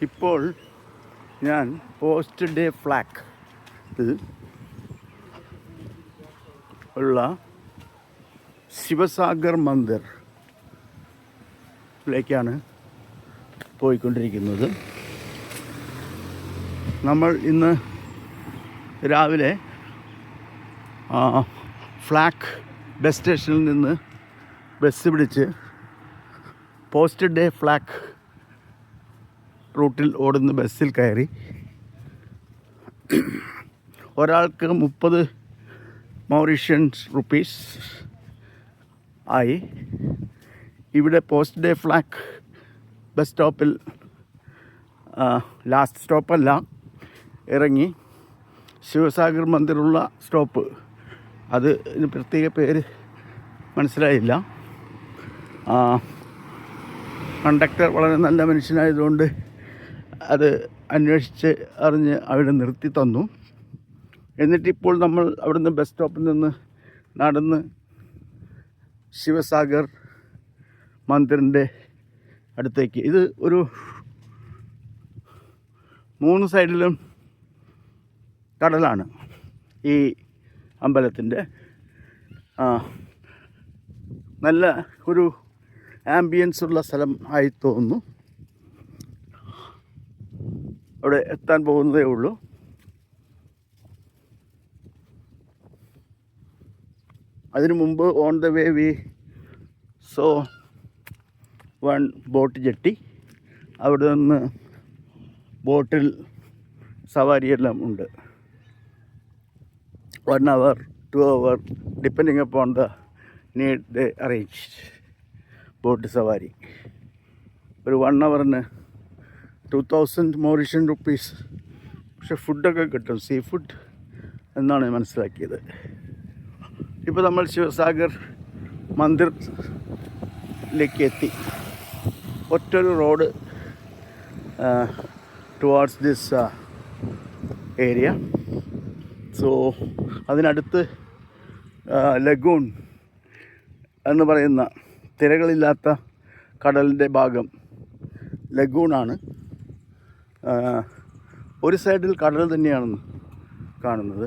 ഇപ്പോൾ ഞാൻ post day flag ഉള്ള ശിവസാഗർ മന്ദിറിലേക്കാണ് പോയിക്കൊണ്ടിരിക്കുന്നത്. നമ്മൾ ഇന്ന് രാവിലെ ഫ്ലാഗ് ബസ് സ്റ്റേഷനിൽ നിന്ന് ബസ് പിടിച്ച് പോസ്റ്റ് ഡേ ഫ്ലാഗ് റൂട്ടിൽ ഓടുന്ന ബസ്സിൽ കയറി. ഒരാൾക്ക് 30 മൗറീഷ്യൻ റുപ്പീസ് ആയി. ഇവിടെ പോസ്റ്റ് ഡേ ഫ്ലാഗ് ബസ് സ്റ്റോപ്പിൽ ലാസ്റ്റ് സ്റ്റോപ്പല്ല, ഇറങ്ങി ശിവസാഗർ മന്ദിറുള്ള സ്റ്റോപ്പ്, അത് പ്രത്യേക പേര് മനസ്സിലായില്ല. കണ്ടക്ടർ വളരെ നല്ല മനുഷ്യനായതുകൊണ്ട് അത് അന്വേഷിച്ച് അറിഞ്ഞ് അവിടെ നിർത്തി തന്നു. എന്നിട്ടിപ്പോൾ നമ്മൾ അവിടുന്ന് ബസ് സ്റ്റോപ്പിൽ നിന്ന് നടന്ന് ശിവസാഗർ മന്ദിറിൻ്റെ അടുത്തേക്ക്. ഇത് ഒരു 3 സൈഡിലും കടലാണ് ഈ അമ്പലത്തിൻ്റെ. നല്ല ഒരു ആംബിയൻസ് ഉള്ള സ്ഥലം ആയി തോന്നുന്നു. അവിടെ എത്താൻ പോകുന്നതേ ഉള്ളൂ. അതിനു മുമ്പ് on the way we so one boat jetty. അവിടെ നിന്ന് ബോട്ടിൽ സവാരിയെല്ലാം ഉണ്ട്. 1 hour 2 hour depending upon the need they arrange boat സവാരി. ഒരു 1 hourന് 2000 മൗറീഷ്യൻ റുപ്പീസ്. പക്ഷെ ഫുഡൊക്കെ കിട്ടും, സീ ഫുഡ് എന്നാണ് മനസ്സിലാക്കിയത്. ഇപ്പോൾ നമ്മൾ ശിവസാഗർ മന്ദിറിലേക്ക് എത്തി. ഒറ്റൊരു road towards this area. So അതിനടുത്ത് ലഗൂൺ എന്ന് പറയുന്ന തിരകളില്ലാത്ത കടലിൻ്റെ ഭാഗം ലഗൂണാണ്. ഒരു സൈഡിൽ കടൽ തന്നെയാണ് കാണുന്നത്.